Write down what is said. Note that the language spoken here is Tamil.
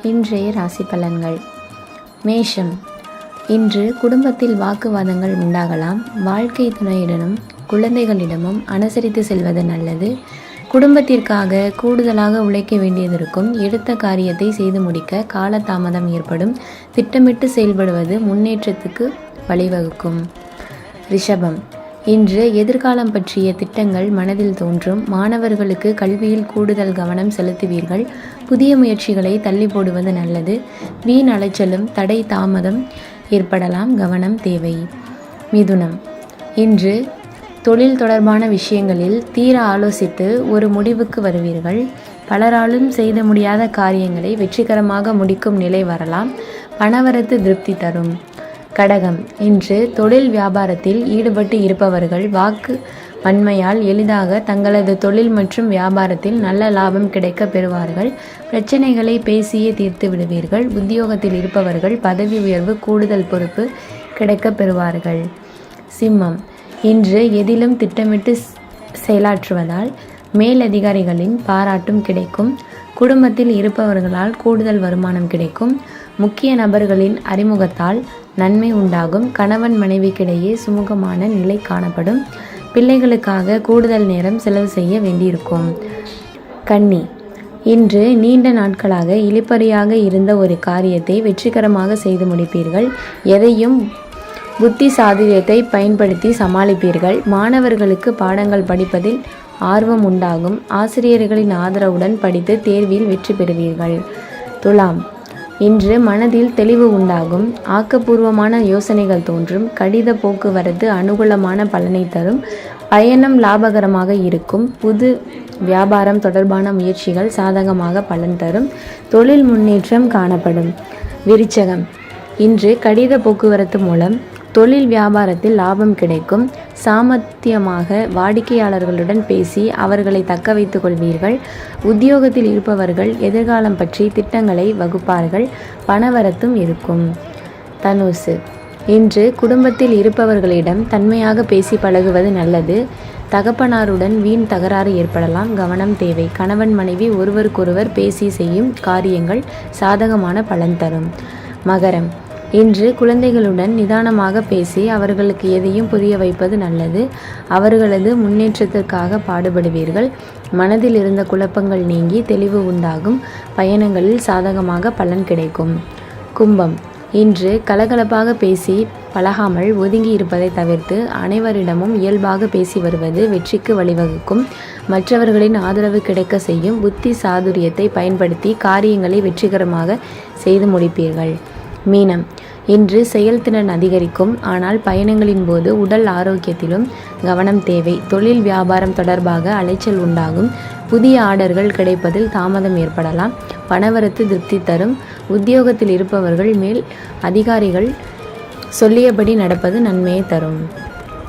இன்றைய ராசி பலன்கள். மேஷம். இன்று குடும்பத்தில் வாக்குவாதங்கள் உண்டாகலாம். வாழ்க்கை துணையுடனும் குழந்தைகளிடமும் அனுசரித்து செல்வது நல்லது. குடும்பத்திற்காக கூடுதலாக உழைக்க வேண்டியதற்கும் எடுத்த காரியத்தை செய்து முடிக்க காலதாமதம் ஏற்படும். திட்டமிட்டு செயல்படுவது முன்னேற்றத்துக்கு வழிவகுக்கும். ரிஷபம். இன்று எதிர்காலம் பற்றிய திட்டங்கள் மனதில் தோன்றும். மாணவர்களுக்கு கல்வியில் கூடுதல் கவனம் செலுத்துவீர்கள். புதிய முயற்சிகளை தள்ளி போடுவது நல்லது. வீண் அலைச்சலும் தடை தாமதம் ஏற்படலாம், கவனம் தேவை. மிதுனம். இன்று தொழில் தொடர்பான விஷயங்களில் தீர ஆலோசித்து ஒரு முடிவுக்கு வருவீர்கள். பலராலும் செய்த முடியாத காரியங்களை வெற்றிகரமாக முடிக்கும் நிலை வரலாம். பணவரத்து திருப்தி தரும். கடகம். இன்று தொழில் வியாபாரத்தில் ஈடுபட்டு இருப்பவர்கள் வாக்கு வன்மையால் எளிதாக தங்களது தொழில் மற்றும் வியாபாரத்தில் நல்ல லாபம் கிடைக்க பெறுவார்கள். பிரச்சனைகளை பேசியே தீர்த்து விடுவீர்கள். உத்தியோகத்தில் இருப்பவர்கள் பதவி உயர்வு, கூடுதல் பொறுப்பு கிடைக்க பெறுவார்கள். சிம்மம். இன்று எதிலும் திட்டமிட்டு செயலாற்றுவதால் மேலதிகாரிகளின் பாராட்டும் கிடைக்கும். குடும்பத்தில் இருப்பவர்களால் கூடுதல் வருமானம் கிடைக்கும். முக்கிய நபர்களின் அறிமுகத்தால் நன்மை உண்டாகும். கணவன் மனைவிக்கிடையே சுமூகமான நிலை காணப்படும். பிள்ளைகளுக்காக கூடுதல் நேரம் செலவு செய்ய வேண்டியிருக்கும். கன்னி. இன்று நீண்ட நாட்களாக இழுபறியாக இருந்த ஒரு காரியத்தை வெற்றிகரமாக செய்து முடிப்பீர்கள். எதையும் புத்தி சாதுரியத்தை பயன்படுத்தி சமாளிப்பீர்கள். மாணவர்களுக்கு பாடங்கள் படிப்பதில் ஆர்வம் உண்டாகும். ஆசிரியர்களின் ஆதரவுடன் படித்து தேர்வில் வெற்றி பெறுவீர்கள். துலாம். இன்று மனதில் தெளிவு உண்டாகும். ஆக்கப்பூர்வமான யோசனைகள் தோன்றும். கடித போக்குவரத்து அனுகூலமான பலனை தரும். பயணம் லாபகரமாக இருக்கும். புது வியாபாரம் தொடர்பான முயற்சிகள் சாதகமாக பலன் தரும். தொழில் முன்னேற்றம் காணப்படும். விருச்சகம். இன்று கடித போக்குவரத்து மூலம் தொழில் வியாபாரத்தில் லாபம் கிடைக்கும். சாமர்த்தியமாக வாடிக்கையாளர்களுடன் பேசி அவர்களை தக்க வைத்துக் கொள்வீர்கள். உத்தியோகத்தில் இருப்பவர்கள் எதிர்காலம் பற்றி திட்டங்களை வகுப்பார்கள். பணவரத்தும் இருக்கும். தனுசு. இன்று குடும்பத்தில் இருப்பவர்களிடம் தன்மையாக பேசி பழகுவது நல்லது. தகப்பனாருடன் வீண் தகராறு ஏற்படலாம், கவனம் தேவை. கணவன் மனைவி ஒருவருக்கொருவர் பேசி செய்யும் காரியங்கள் சாதகமான பலன் தரும். மகரம். இன்று குழந்தைகளுடன் நிதானமாக பேசி அவர்களுக்கு எதையும் புரிய வைப்பது நல்லது. அவர்களது முன்னேற்றத்திற்காக பாடுபடுவீர்கள். மனதில் இருந்த குழப்பங்கள் நீங்கி தெளிவு உண்டாகும். பயணங்களில் சாதகமாக பலன் கிடைக்கும். கும்பம். இன்று கலகலப்பாக பேசி பழகாமல் ஒதுங்கி இருப்பதை தவிர்த்து அனைவரிடமும் இயல்பாக பேசி வருவது வெற்றிக்கு வழிவகுக்கும். மற்றவர்களின் ஆதரவு கிடைக்க செய்யும். புத்தி சாதுரியத்தை பயன்படுத்தி காரியங்களை வெற்றிகரமாக செய்து முடிப்பீர்கள். மீனம். இன்று செயல்திறன் அதிகரிக்கும். ஆனால் பயணங்களின் போது உடல் ஆரோக்கியத்திலும் கவனம் தேவை. தொழில் வியாபாரம் தொடர்பாக அலைச்சல் உண்டாகும். புதிய ஆர்டர்கள் கிடைப்பதில் தாமதம் ஏற்படலாம். பணவரத்து திருப்தி தரும். உத்தியோகத்தில் இருப்பவர்கள் மேல் அதிகாரிகள் சொல்லியபடி நடப்பது நன்மையை தரும்.